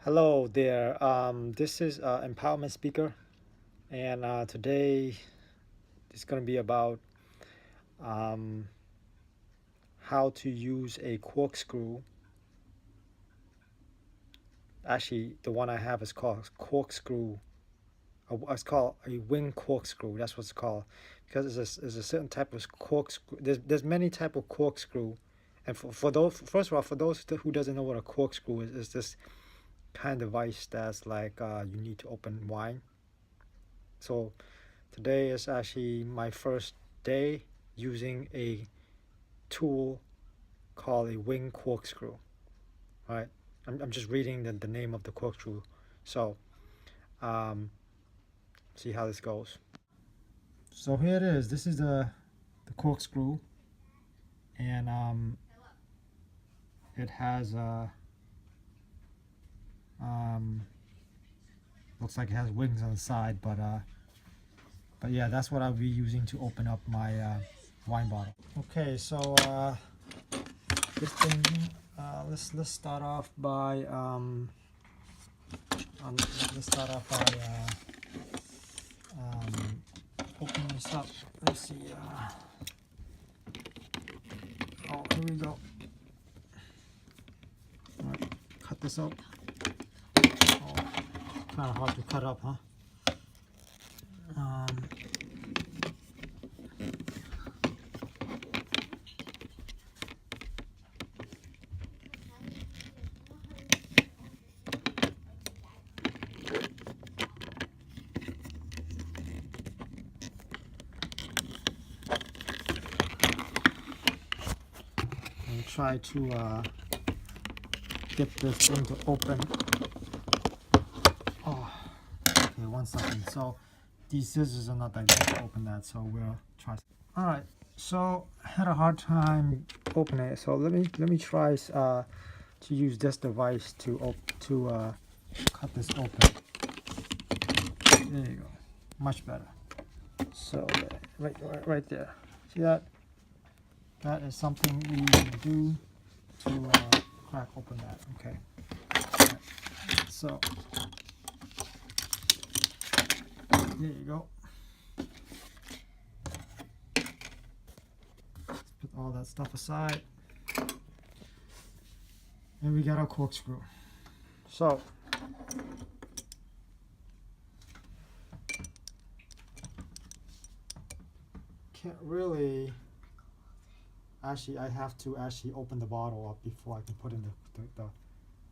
Hello there. This is Empowerment Speaker, and today it's going to be about um, how to use a corkscrew. Actually, the one I have is called corkscrew. It's called a wing corkscrew. That's what it's called because there's a certain type of corkscrew. There's many type of corkscrew, and for those first of all, for those who doesn't know what a corkscrew is this kind of device that's like you need to open wine. So today is actually my first day using a tool called a wing corkscrew. Right? I'm just reading the name of the corkscrew. So, um, see how this goes. So here it is. This is the corkscrew, and it has um, looks like it has wings on the side, but yeah, that's what I'll be using to open up my wine bottle. Okay, so this thing. Let's start off by let's start off by opening this up. Let's see. Oh, here we go. All right, cut this out. Oh, kind of hard to cut up, huh? Um, and try to get this thing to open. Oh, okay, 1 second. So these scissors are not that good to open that, so we'll try. All right, so I had a hard time opening it, so let me try to use this device to cut this open. There you go, much better. So right there, see that? That is something we do to crack open that. Okay. Right. So there you go. Let's put all that stuff aside, and we got our corkscrew. So can't really. Actually, I have to actually open the bottle up before I can put in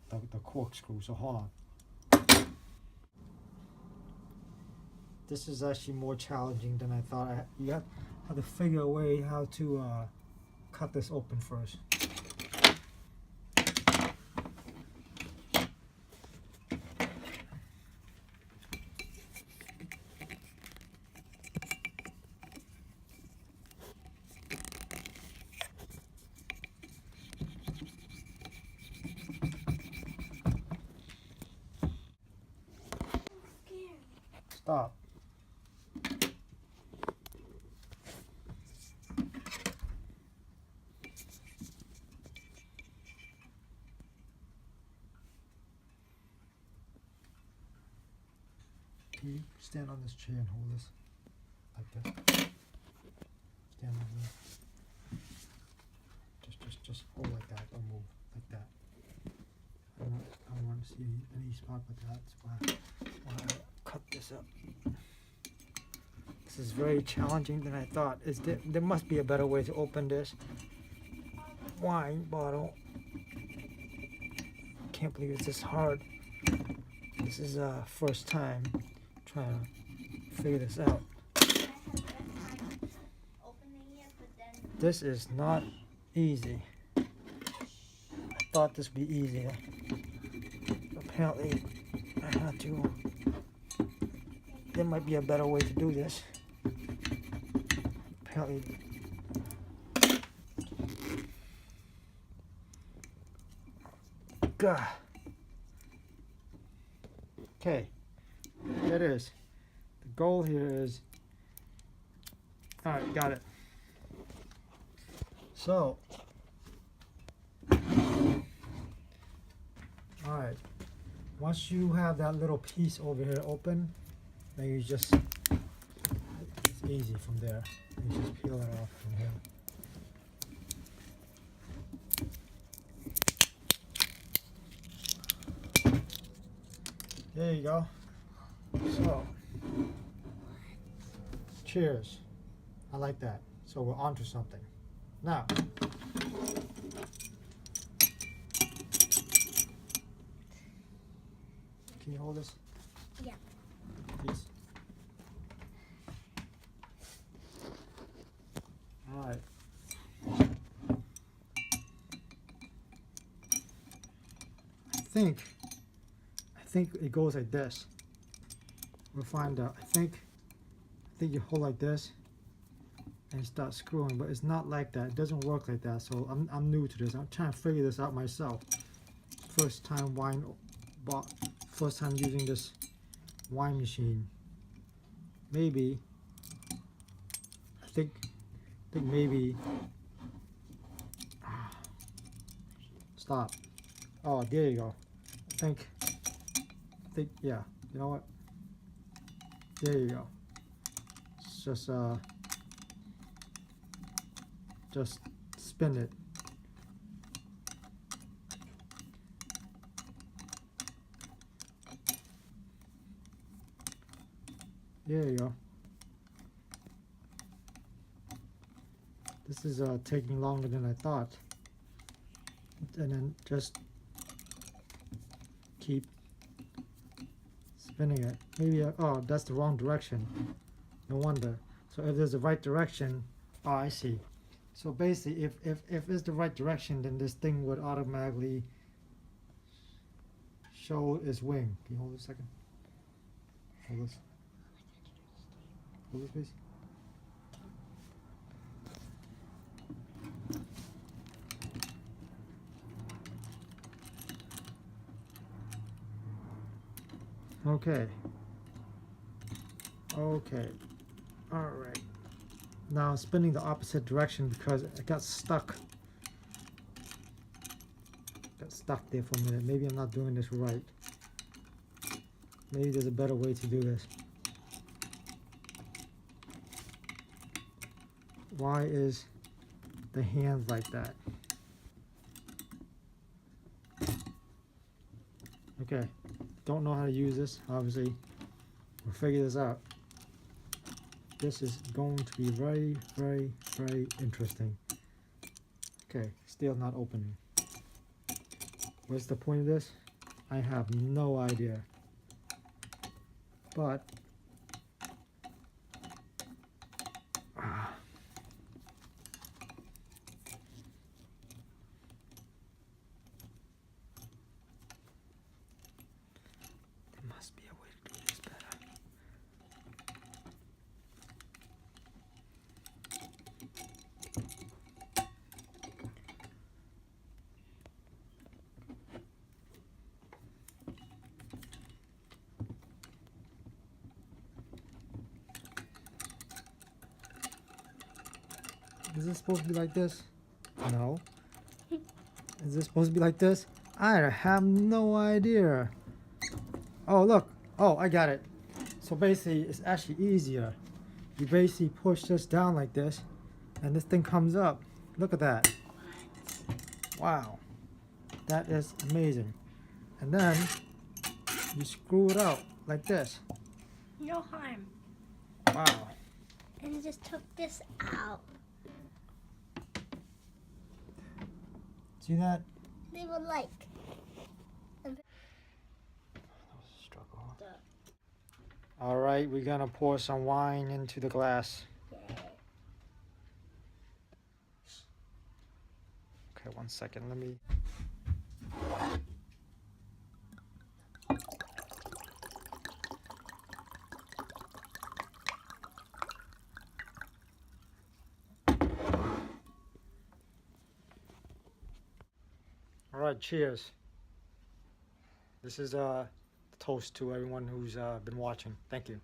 the corkscrew. So hold on. This is actually more challenging than I thought. You have to figure a way how to cut this open first. Stop. Can you stand on this chair and hold this like this? Stand like this. Just hold like that. Don't move like that. I don't want to see any spot but that. That's why I cut this up. This is very challenging than I thought. There must be a better way to open this wine bottle. Can't believe it's this hard. This is first time trying to figure this out. This is not easy. I thought this would be easier. Apparently, I have to. There might be a better way to do this. Apparently. God. Okay, there it is. The goal here is. All right, got it. So, all right, once you have that little piece over here open, then you just, it's easy from there. You just peel it off from here. There you go. So, cheers. I like that. So we're on to something. Now, can you hold this? Yeah. Please. All right. I think it goes like this. We'll find out. I think you hold like this and start screwing, but it's not like that. It doesn't work like that. So I'm new to this. I'm trying to figure this out myself. First time using this wine machine. Maybe I think maybe stop. Oh, there you go. I think yeah. You know what? There you go. It's just spin it. There you go. This is taking longer than I thought. And then just keep spinning it. Maybe, oh, that's the wrong direction. No wonder. So if there's the right direction, oh, I see. So basically, if it's the right direction, then this thing would automatically show its wing. Can you hold it a second? Hold this. Hold this, please. Okay. Okay. All right. Now I'm spinning the opposite direction because I got stuck. Got stuck there for a minute. Maybe I'm not doing this right. Maybe there's a better way to do this. Why is the hand like that? Okay. Don't know how to use this, obviously. We'll figure this out. This is going to be very, very, very interesting. Okay, still not opening. What's the point of this? I have no idea. But there must be a way to do this better. Is this supposed to be like this? No. Is this supposed to be like this? I have no idea. Oh, look. Oh, I got it. So basically, it's actually easier. You basically push this down like this, and this thing comes up. Look at that. Wow. That is amazing. And then you screw it out like this. No harm. Wow. And I just took this out. See that? They were like. All right, we're gonna pour some wine into the glass. Okay, 1 second, let me. All right, cheers. This is a toast to everyone who's been watching. Thank you.